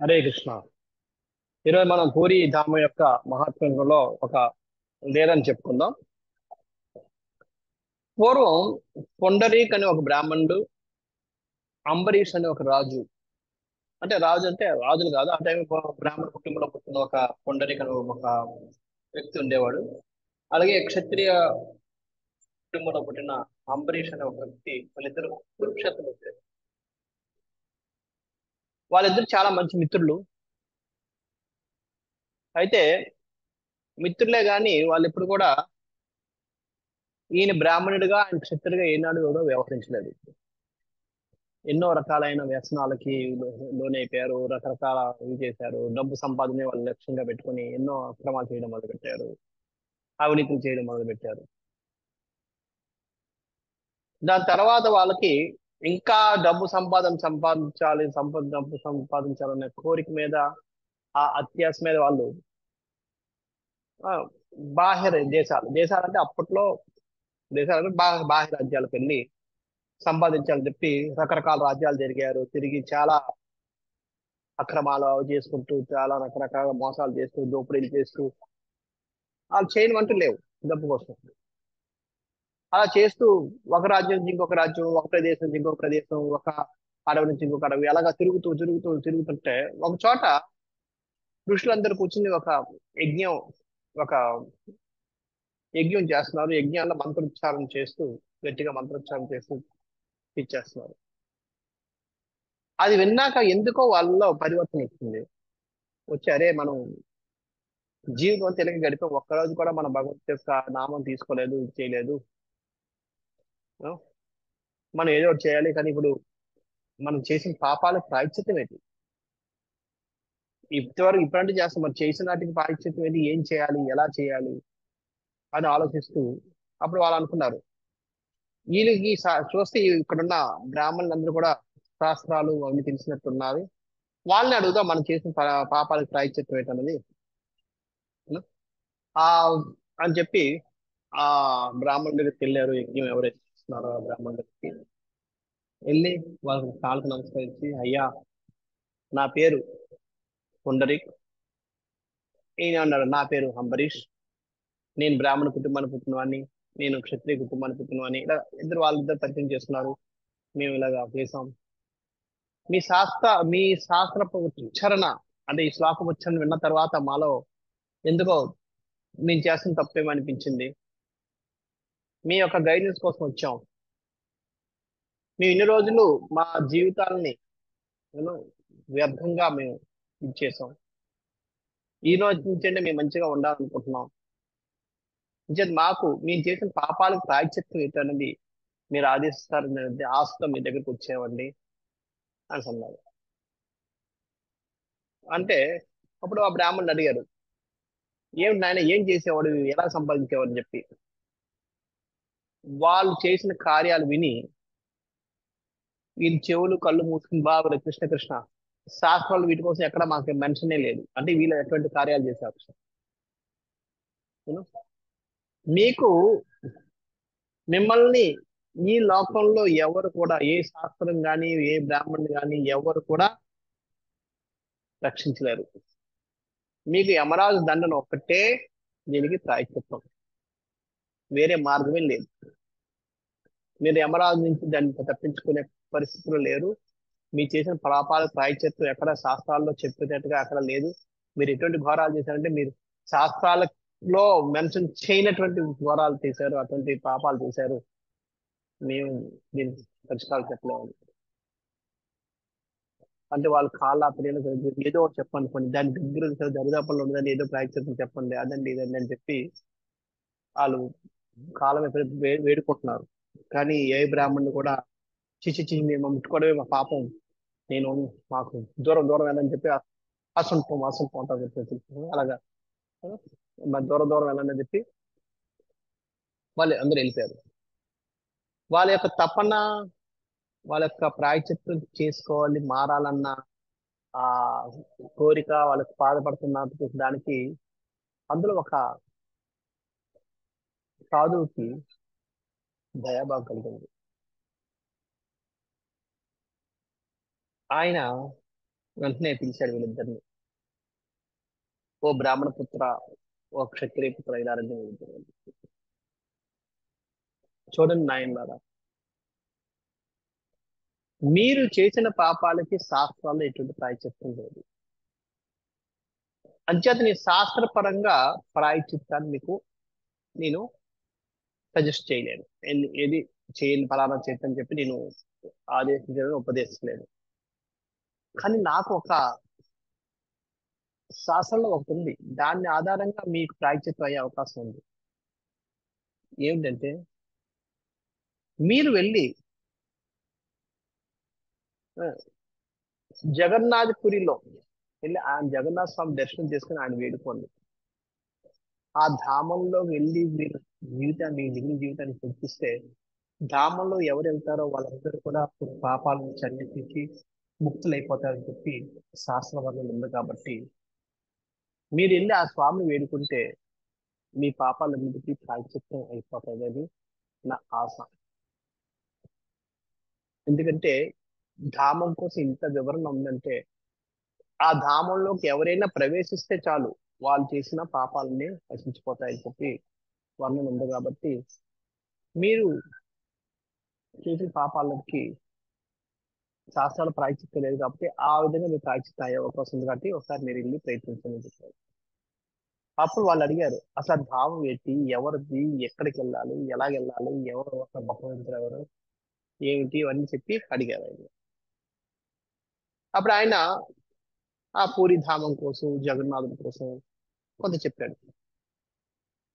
హరే కృష్ణ. ఈరోజు మనం పూరి ధామ యొక్క మహాత్మ్యంలో ఒక లేదని చెప్పుకుందాం. పూర్వం పొండరీక్ అని ఒక బ్రాహ్మణుడు, అంబరీష్ అని ఒక రాజు. అంటే రాజు అంటే రాజులు కాదు, ఆ టైం బ్రాహ్మణ కుటుంబంలో పుట్టిన ఒక పొండరీక్ అని ఒక వ్యక్తి ఉండేవాడు. అలాగే క్షత్రియ కుటుంబంలో పుట్టిన అంబరీష్ అనే ఒక వ్యక్తి, వాళ్ళిద్దరు కురుక్షేత్రులు వచ్చారు. వాళ్ళిద్దరు చాలా మంచి మిత్రులు. అయితే మిత్రులే గాని వాళ్ళు ఎప్పుడు కూడా ఈయన బ్రాహ్మణుడిగా ఆయన క్షత్రుడిగా ఏనాడు కూడా వ్యవహరించలేదు. ఎన్నో రకాలైన వ్యసనాలకి లోనైపోయారు. రకరకాల ఇవి చేశారు. డబ్బు సంపాదనే వాళ్ళు లక్ష్యంగా పెట్టుకొని ఎన్నో అక్రమాలు చేయడం మొదలుపెట్టారు. అవినీతిని చేయడం మొదలుపెట్టారు. దాని తర్వాత వాళ్ళకి ఇంకా డబ్బు సంపాదించాలి, డబ్బు సంపాదించాలనే కోరిక మీద, ఆ అత్యాశ మీద వాళ్ళు ఆ, బాహ్య దేశాలంటే అప్పట్లో దేశాలంటే బాహ్య రాజ్యాలకు వెళ్ళి సంపాదించాలని చెప్పి రకరకాల రాజ్యాలు తిరిగి చాలా అక్రమాలు అవి చేసుకుంటూ చాలా రకరకాల మోసాలు చేస్తూ దోపిడీలు చేస్తూ వాళ్ళు చేయనివంటూ లేవు డబ్బు కోసం. అలా చేస్తూ ఒక రాజ్యం నుంచి ఇంకొక రాజ్యం, ఒక ప్రదేశం నుంచి ఇంకొక ప్రదేశం, ఒక అడవి నుంచి ఇంకొక అడవి, అలాగా తిరుగుతుంటే ఒక చోట ఋషులందరూ కూర్చుని ఒక యజ్ఞం ఒక యజ్ఞం చేస్తున్నారు. యజ్ఞాల్లో మంత్రోచ్చారణ చేస్తూ గట్టిగా మంత్రోచ్చారణ చేస్తూ ఇచ్చేస్తున్నారు. అది విన్నాక ఎందుకో వాళ్ళలో పరివర్తన వచ్చింది. వచ్చి అరే మనం జీవితం తెలియక గడిపాం, ఒక్కరోజు కూడా మన భగవంతు యొక్క నామం తీసుకోలేదు, ఇది చేయలేదు. ఆ, మనం ఏదో ఒకటి చేయాలి. కానీ ఇప్పుడు మనం చేసిన పాపాలకు ప్రాయశ్చిత్తం ఏంటి? ఇప్పుడంటే చేస్తాం, మరి చేసిన వాటికి ప్రాయశ్చిత్తం ఏంటి? ఏం చేయాలి, ఎలా చేయాలి అని ఆలోచిస్తూ అప్పుడు వాళ్ళు అనుకున్నారు, వీళ్ళకి చూస్తే ఇక్కడున్న బ్రాహ్మణులందరూ కూడా శాస్త్రాలు అన్ని తెలిసినట్టున్నారు. వాళ్ళని అడుగుదాం మనం చేసిన పాపాలకు ప్రాయశ్చిత్తం ఏంటన్నది. ఆ అని చెప్పి ఆ బ్రాహ్మణుడి దగ్గరికి వెళ్ళారు. యజ్ఞం ఎవరైతే చేస్తున్నారో ఆ బ్రాహ్మణుడి దగ్గరికి వెళ్ళి వాళ్ళకి కాళ్ళకు నమస్కరించి, అయ్యా నా పేరు పుండరీక్. ఈయన అన్నాడు, నా పేరు అంబరీష్. నేను బ్రాహ్మణ కుటుంబానికి పుట్టినవాడిని, నేను క్షత్రియ కుటుంబానికి పుట్టినవాడిని. ఇలా వాళ్ళిద్దరు పరిచయం చేస్తున్నారు. మేము ఇలాగా చేసాం. మీ శాస్త్రపు ఉచ్చారణ, అంటే ఈ శ్లోకం ఉచ్చారణ విన్న తర్వాత మాలో ఎందుకో నేను చేస్తున్న తప్పేమనిపించింది. మీ యొక్క గైడెన్స్ కోసం వచ్చాం. మేము ఇన్ని రోజులు మా జీవితాలని నేను వ్యర్థంగా మేము ఇచ్చేసాం. ఈ రోజు నుంచి అంటే మేము మంచిగా ఉండాలనుకుంటున్నాం. నిజంగా మాకు మేము చేసిన పాపాలకు ప్రాయశ్చిత్తం ఏంటనేది మీరు ఆదేశిస్తారనే ఆశతో మీ దగ్గరికి వచ్చామండి అని అన్నారు. అంటే అప్పుడు ఆ బ్రాహ్మణుడు అడిగారు, ఏం నాయన ఏం చేసేవాడు, ఎలా సంపాదించేవాడు అని చెప్పి. వాళ్ళు చేసిన కార్యాలు విని వీళ్ళ చెవులు కళ్ళు మూసుకుని బాబు కృష్ణ కృష్ణ, శాస్త్రాలు వీటి కోసం ఎక్కడ మాకు మెన్షనే లేదు, అంటే వీళ్ళు ఎటువంటి కార్యాలు చేశారు. You know? మీకు మిమ్మల్ని ఈ లోకంలో ఎవరు కూడా, ఏ శాస్త్రం కానీ ఏ బ్రాహ్మణుడు కానీ ఎవరు కూడా రక్షించలేరు. మీకు యమరాజు దండన ఒక్కటే దీనికి ప్రాయశ్చిత్తం, వేరే మార్గమే లేదు. మీరు యమరాజు నుంచి దాన్ని తప్పించుకునే పరిస్థితులు లేరు. మీరు చేసిన పాపాల ప్రాయశ్చిత్తం ఎక్కడ శాస్త్రాల్లో చెప్పేటట్టుగా అక్కడ లేదు. మీరు ఎటువంటి ఘోరాలు చేశారంటే మీరు శాస్త్రాలలో మెన్షన్ చేయనటువంటి ఘోరాలు చేశారు, అటువంటి పాపాలు చేశారు. మేము దీనికి పరిష్కారం చెప్పలేము. అంటే వాళ్ళు కాళ్ళ పిల్లలు ఏదో ఒకటి చెప్పండి, కొన్ని దాని దగ్గర దరిదాపుల్లో ఉండదని ఏదో ప్రాక్టీస్ చెప్పండి, అదండి ఇదండి అని చెప్పి వాళ్ళు కాలం ఎప్పుడు వేడుకుంటున్నారు. కానీ ఏ బ్రాహ్మణుడు కూడా చిచి మేము ముట్టుకోవడమే మా పాపం, నేను మాకు దూరం దూరం వెళ్ళని చెప్పి అసంపం అంటారు చెప్పేసి అలాగా మరి దూరం దూరం వెళ్ళని చెప్పి వాళ్ళు అందరూ వెళ్ళిపోయారు. వాళ్ళ యొక్క తపన, వాళ్ళ యొక్క ప్రాయశ్చిత్తం చేసుకోవాలి, మారాలన్న ఆ కోరిక వాళ్ళకి బాధపడుతున్న దానికి అందులో ఒక సాధువుకి దయాభావం కలిగింది. ఆయన వెంటనే పిలిచాడు వీళ్ళిద్దరిని. ఓ బ్రాహ్మణ పుత్ర, ఓ క్షత్రియ పుత్ర, ఇలా రండి వీళ్ళిద్దరు. చూడండి నాయనలారా, మీరు చేసిన పాపాలకి శాస్త్రాల్లో ఎటువంటి ప్రాయశ్చిత్తం లేదు. అంచేత నీ శాస్త్రపరంగా ప్రాయశ్చిత్తాన్ని మీకు నేను సజెస్ట్ చేయలేను. ఏది చేయని ఫలానా చేతని చెప్పి నేను ఆదేశించడం ఉపదేశించలేను. కానీ నాకు ఒక శాస్త్రంలో ఒకటి ఉంది. దాన్ని ఆధారంగా మీకు ప్రాయశ్చిత్తం అయ్యే అవకాశం ఉంది. ఏమిటంటే, మీరు వెళ్ళి ఆ, జగన్నాథపురిలో వెళ్ళి ఆయన జగన్నాథ స్వామి దర్శనం చేసుకుని ఆయన వేడుకోండి. ఆ ధామంలో వెళ్ళి మీరు జీవితాన్ని, మిగిలిన జీవితాన్ని చూపిస్తే, ధామంలో ఎవరు వెళ్తారో వాళ్ళందరూ కూడా పాపాలను చర్చించి ముక్తులైపోతారని చెప్పి శాస్త్ర వర్ణన ఉంది. కాబట్టి మీరు వెళ్ళి ఆ స్వామిని వేడుకుంటే మీ పాపాలన్నిటికీ ప్రాయశ్చిత్తం అయిపోతుందని నా ఆశ. ఎందుకంటే ధామం కోసం ఇంత వివరణ ఉందంటే, ఆ ధామంలోకి ఎవరైనా ప్రవేశిస్తే చాలు వాళ్ళు చేసిన పాపాలన్నీ నశించిపోతాయని చెప్పి వర్ణన ఉంది. కాబట్టి మీరు చేసిన పాపాలకి శాస్త్రాలు ప్రాయశ్చిత్తం లేదు, కాబట్టి ఆ విధంగా మీరు ప్రాయశ్చిత్తం అయ్యే అవకాశం ఉంది. కాబట్టి ఒకసారి మీరు వెళ్ళి ప్రయత్నించండి చెప్పారు. అప్పుడు వాళ్ళు అడిగారు, అసలు ధామం ఏంటి, ఎవరిది, ఎక్కడికి వెళ్ళాలి, ఎలా వెళ్ళాలి, ఎవరు అసలు భగవంతుడు ఎవరు, ఏమిటి, ఇవన్నీ చెప్పి అడిగారు ఆయన. అప్పుడు ఆయన ఆ పూరి ధామం కోసం, జగన్నాథుడి కోసం కొంత చెప్పాడు.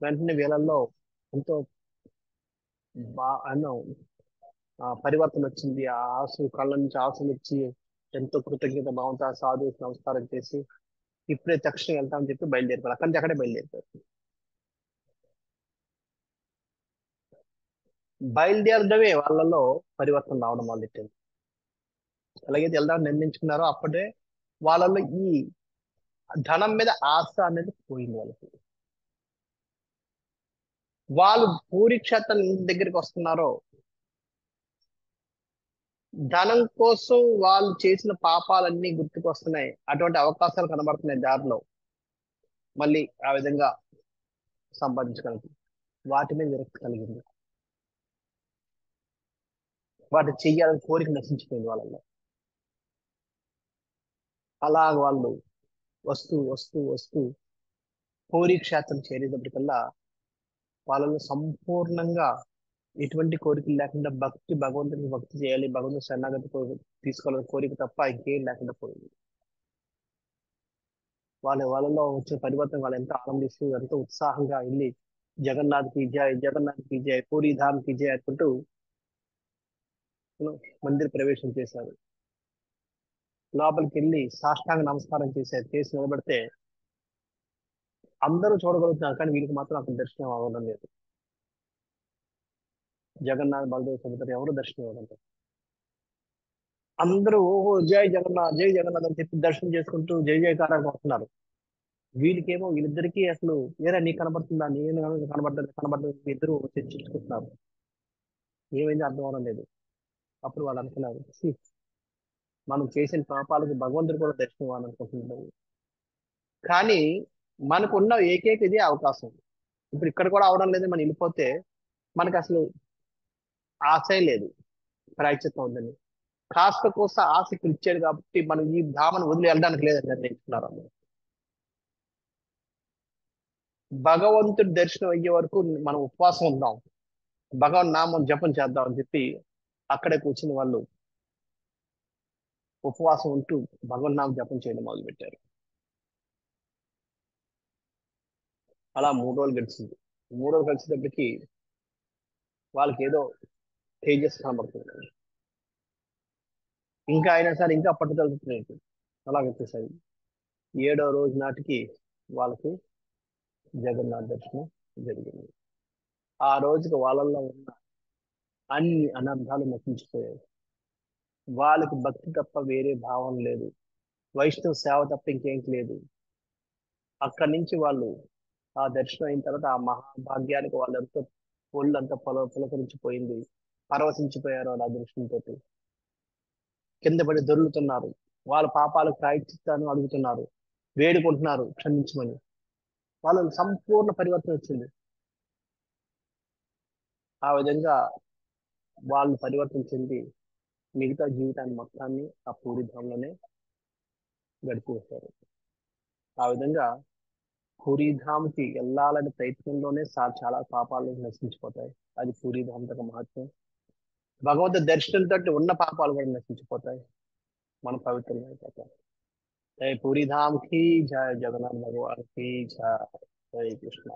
వెంటనే వీళ్ళల్లో ఎంతో అన్న పరివర్తన వచ్చింది. ఆ ఆశలు కళ్ళ నుంచి ఆశలు వచ్చి ఎంతో కృతజ్ఞత భావంతో ఆ సాధువుకి నమస్కారం చేసి ఇప్పుడే తక్షణం వెళ్తామని చెప్పి బయలుదేరిపోయారు. అక్కడి నుంచి అక్కడే బయలుదేరిపోయారు. బయలుదేరడమే వాళ్ళలో పరివర్తన రావడం మొదలెట్టింది. ఎలాగైతే వెళ్దామని నిర్ణయించుకున్నారో అప్పుడే వాళ్ళలో ఈ ధనం మీద ఆశ అనేది పోయింది వాళ్ళకి. వాళ్ళు పూరి క్షేత్రం దగ్గరికి వస్తున్నారో ధనం కోసం వాళ్ళు చేసిన పాపాలన్నీ గుర్తుకొస్తున్నాయి. అటువంటి అవకాశాలు కనబడుతున్నాయి దారిలో. మళ్ళీ ఆ విధంగా సంపాదించగలరు. వాటి మీద విరక్తి కలిగింది. వాటి చెయ్యాలని కోరిక నశించిపోయింది వాళ్ళలో. అలా వాళ్ళు వస్తూ వస్తూ వస్తూ పూరి క్షేత్రం చేరేటప్పటికల్లా వాళ్ళలో సంపూర్ణంగా ఎటువంటి కోరికలు లేకుండా భగవంతునికి భక్తి చేయాలి, భగవంతుని శరణాగతి తీసుకోవాలని కోరిక తప్ప ఇంకేం లేకుండా పోయింది. వాళ్ళలో వచ్చిన పరివర్తన వాళ్ళు ఎంతో ఆనందిస్తూ ఎంతో ఉత్సాహంగా వెళ్ళి జగన్నాథ్ కి జై, జగన్నాథ్ కి జై, పూరి ధామ్ కి జై అనుకుంటూ మందిర ప్రవేశం చేశారు. లోపలికి వెళ్ళి సాష్టాంగ నమస్కారం చేసి నిలబడితే అందరూ చూడగలుగుతున్నారు, కానీ వీళ్ళకి మాత్రం అక్కడ దర్శనం అవ్వడం లేదు. జగన్నాథ్, బలదేవ్, సుభద్ర ఎవరు దర్శనం ఇవ్వడం లేదు. అందరూ ఓహో జై జగన్నాథ్, జై జగన్నాథ్ అని చెప్పి దర్శనం చేసుకుంటూ జై జయకారాలు వస్తున్నారు. వీళ్ళకేమో వీళ్ళిద్దరికీ అసలు ఏరా నీకు కనబడుతుందా, నేను కనబడలేదు, ఇద్దరు చర్చించుకుంటున్నారు. ఏమైంది అర్థం అవడం లేదు. అప్పుడు వాళ్ళు అనుకున్నారు, "ఛీ, మనం చేసిన పాపాలకు భగవంతుడు కూడా దర్శనం ఇవ్వాలనుకుంటున్నాడు." కానీ మనకున్న ఏకైక ఇదే అవకాశం. ఇప్పుడు ఇక్కడ కూడా అవడం లేదు, మనం వెళ్ళిపోతే మనకి అసలు ఆశే లేదు ప్రాయశ్చిత్తం ఉందని. కాస్త కోస్త ఆశ ఇక్కడ ఇచ్చాడు కాబట్టి మనం ఈ ధామను వదిలి వెళ్ళడానికి లేదని నిర్ణయించుకున్నారు అందరూ. భగవంతుడి దర్శనం అయ్యే వరకు మనం ఉపవాసం ఉందాం, భగవన్ నామం జపం చేద్దాం అని చెప్పి అక్కడే కూర్చుని వాళ్ళు ఉపవాసం ఉంటూ భగవన్ నామం జపం చేయడం మొదలుపెట్టారు. అలా 3 రోజులు గడిచింది. 3 రోజులు గడిచేటప్పటికి వాళ్ళకి ఏదో తేజస్ కనబడుతుంది. ఇంకా అయినా సరే ఇంకా పట్టుదలుతుంది. అలా వచ్చేసాయి. 7వ రోజు నాటికి వాళ్ళకి జగన్నాథ్ దర్శనం జరిగింది. ఆ రోజుకి వాళ్ళల్లో ఉన్న అన్ని అనర్థాలు నశించిపోయాయి. వాళ్ళకి భక్తి తప్ప వేరే భావం లేదు, వైష్ణవ సేవ తప్ప ఇంకేం లేదు. అక్కడి నుంచి వాళ్ళు ఆ దర్శనం అయిన తర్వాత ఆ మహాభాగ్యానికి వాళ్ళంతా ఒళ్ళంతా పులకరించిపోయింది. పరవశించిపోయారు వాళ్ళ దర్శనంతో. కింద పడి దొర్లుతున్నారు. వాళ్ళ పాపాలకు ప్రాయశ్చిత్తాన్ని అడుగుతున్నారు, వేడుకుంటున్నారు క్షమించమని. వాళ్ళని సంపూర్ణ పరివర్తన వచ్చింది. ఆ విధంగా వాళ్ళు పరివర్తన చెంది మిగతా జీవితాన్ని మొత్తాన్ని ఆ పూరిధాంలోనే గడిపేస్తారు. ఆ విధంగా పూరీధాంకి వెళ్ళాలని ప్రయత్నంలోనే చాలా పాపాలు నశించిపోతాయి. అది పూరీధాం యొక్క మహత్యం. భగవంతు దర్శనంతో ఉన్న పాపాలు కూడా నశించిపోతాయి, మనం పవిత్రంగా అయిపోతాం. జై పూరీధామ్ కి జయ, జగన్నాథ్ భగవాన్ కి జయ. జై కృష్ణ.